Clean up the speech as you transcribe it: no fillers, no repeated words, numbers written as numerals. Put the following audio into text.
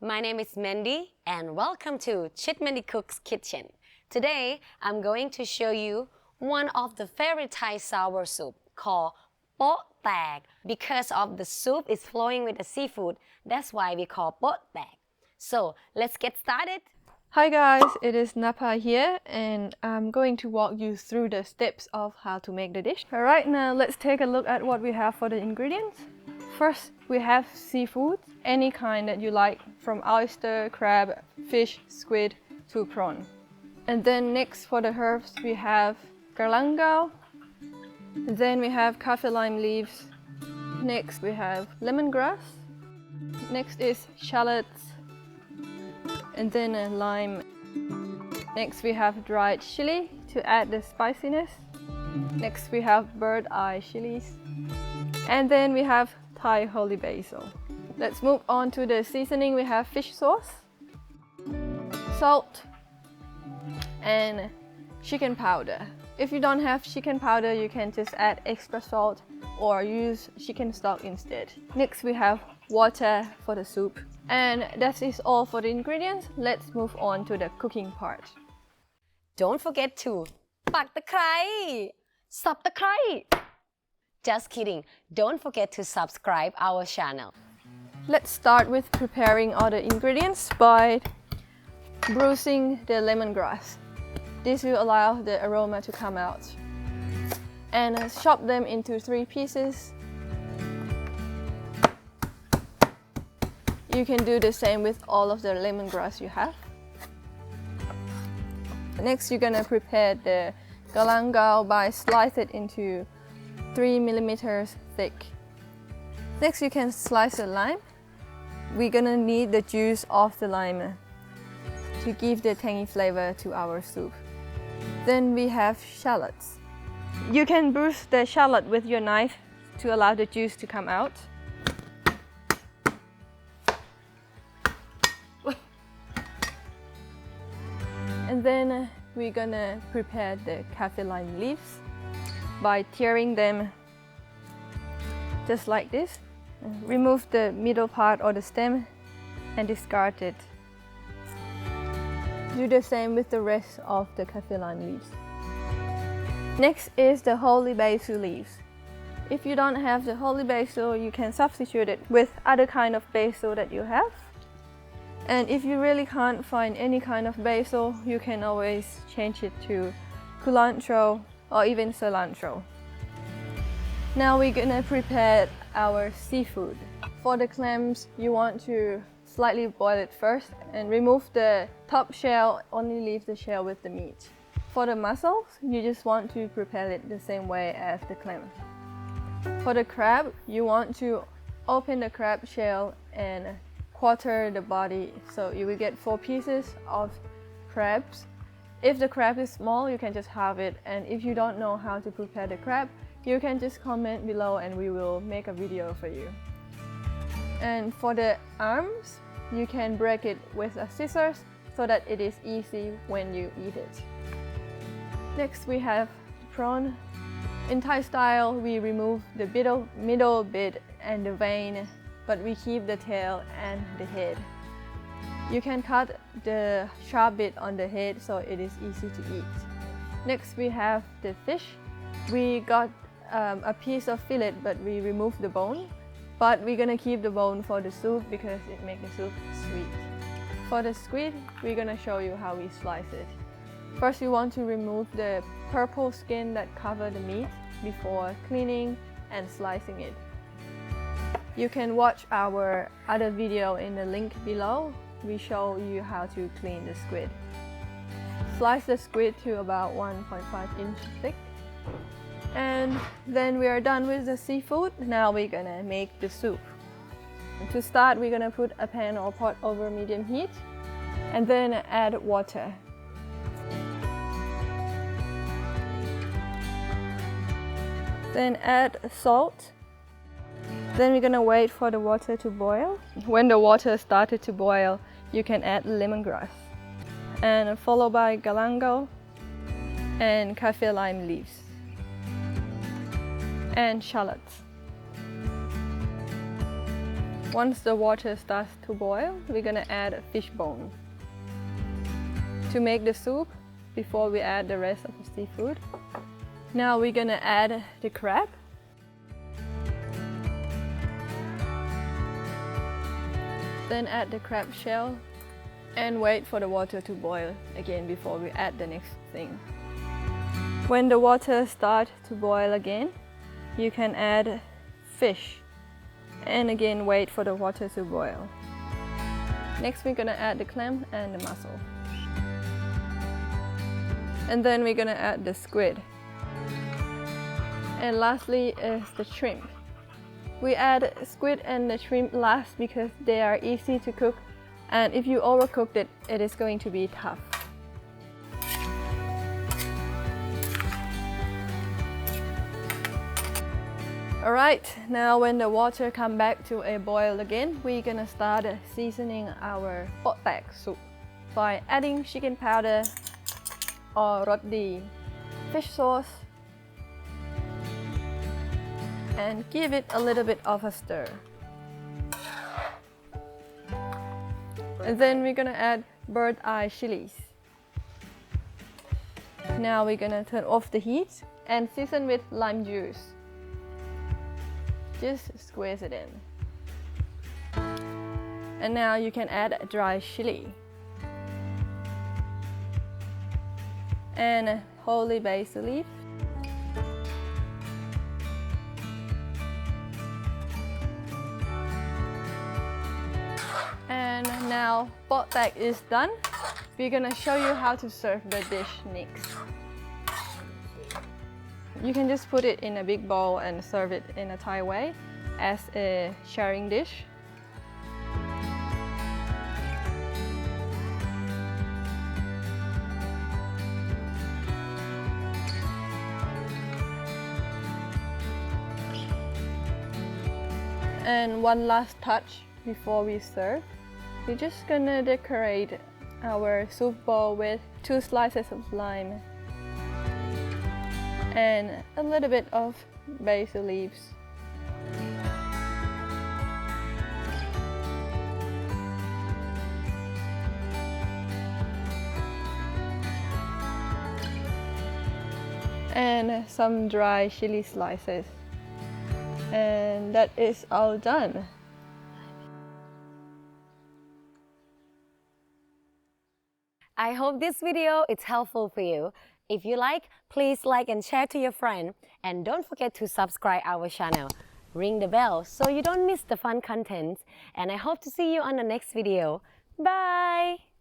My name is Mandy and welcome to Mandy Cook's Kitchen. Today, I'm going to show you one of the favorite Thai sour soup called Poh-Tak. Because of the soup is flowing with the seafood, that's why we call Poh-Tak. So, let's get started. Hi guys, it is Napa here and I'm going to walk you through the steps of how to make the dish. Alright, now let's take a look at what we have for the ingredients. First, we have seafood, any kind that you like, from oyster, crab, fish, squid to prawn. And then next for the herbs we have galangal, then we have kaffir lime leaves, next we have lemongrass, next is shallots, and then a lime. Next we have dried chili to add the spiciness. Next we have bird eye chilies. And then we have Thai holy basil. Let's move on to the seasoning. We have fish sauce, salt, and chicken powder. If you don't have chicken powder, you can just add extra salt or use chicken stock instead. Next we have water for the soup. And that is all for the ingredients. Let's move on to the cooking part. Don't forget to ปักตะไคร้ สับตะไคร้ Just kidding. Don't forget to subscribe our channel. Let's start with preparing all the ingredients by bruising the lemongrass. This will allow the aroma to come out. And chop them into 3 pieces. You can do the same with all of the lemongrass you have. Next, you're gonna prepare the galangal by slice it into 3 millimeters thick. Next, you can slice the lime. We're gonna need the juice of the lime to give the tangy flavor to our soup. Then we have shallots. You can bruise the shallot with your knife to allow the juice to come out. And then we're gonna prepare the kaffir lime leaves by tearing them just like this. Remove the middle part or the stem and discard it. Do the same with the rest of the kaffir lime leaves. Next is the holy basil leaves. If you don't have the holy basil, you can substitute it with other kind of basil that you have. And if you really can't find any kind of basil, you can always change it to culantro or even cilantro. Now we're gonna prepare our seafood. For the clams, you want to slightly boil it first and remove the top shell, only leave the shell with the meat. For the mussels, you just want to prepare it the same way as the clam. For the crab, you want to open the crab shell and quarter the body, so you will get 4 pieces of crabs. If the crab is small, you can just halve it, and if you don't know how to prepare the crab, you can just comment below and we will make a video for you. And for the arms, you can break it with a scissors so that it is easy when you eat it. Next we have prawn. In Thai style, we remove the middle bit and the vein, but we keep the tail and the head. You can cut the sharp bit on the head so it is easy to eat. Next we have the fish. We got a piece of fillet, but we removed the bone. But we're gonna keep the bone for the soup because it makes the soup sweet. For the squid, we're gonna show you how we slice it. First, you want to remove the purple skin that covers the meat before cleaning and slicing it. You can watch our other video in the link below. We show you how to clean the squid. Slice the squid to about 1.5 inch thick. And then we are done with the seafood. Now we're gonna make the soup. To start, we're gonna put a pan or pot over medium heat and then add water. Then add salt. Then we're gonna wait for the water to boil. When the water started to boil, you can add lemongrass. And followed by galangal and kaffir lime leaves. And shallots. Once the water starts to boil, we're gonna add a fish bone. To make the soup, before we add the rest of the seafood, now we're gonna add the crab. Then add the crab shell and wait for the water to boil again before we add the next thing. When the water starts to boil again, you can add fish and again wait for the water to boil. Next we're gonna add the clam and the mussel. And then we're gonna add the squid. And lastly is the shrimp. We add squid and the shrimp last because they are easy to cook, and if you overcook it, it is going to be tough. Alright, now when the water comes back to a boil again, we're gonna start seasoning our Poh-Tak soup by adding chicken powder or rot di, fish sauce, and give it a little bit of a stir. And then we're gonna add bird's eye chilies. Now we're gonna turn off the heat and season with lime juice. Just squeeze it in. And now you can add dry chili and holy basil leaf. And now Poh-Tak is done. We're gonna show you how to serve the dish next. You can just put it in a big bowl and serve it in a Thai way as a sharing dish. And one last touch before we serve. We're just gonna decorate our soup bowl with 2 slices of lime and a little bit of basil leaves. And some dry chili slices. And that is all done. I hope this video is helpful for you. If you like, please like and share to your friend. And don't forget to subscribe our channel. Ring the bell so you don't miss the fun content. And I hope to see you on the next video. Bye!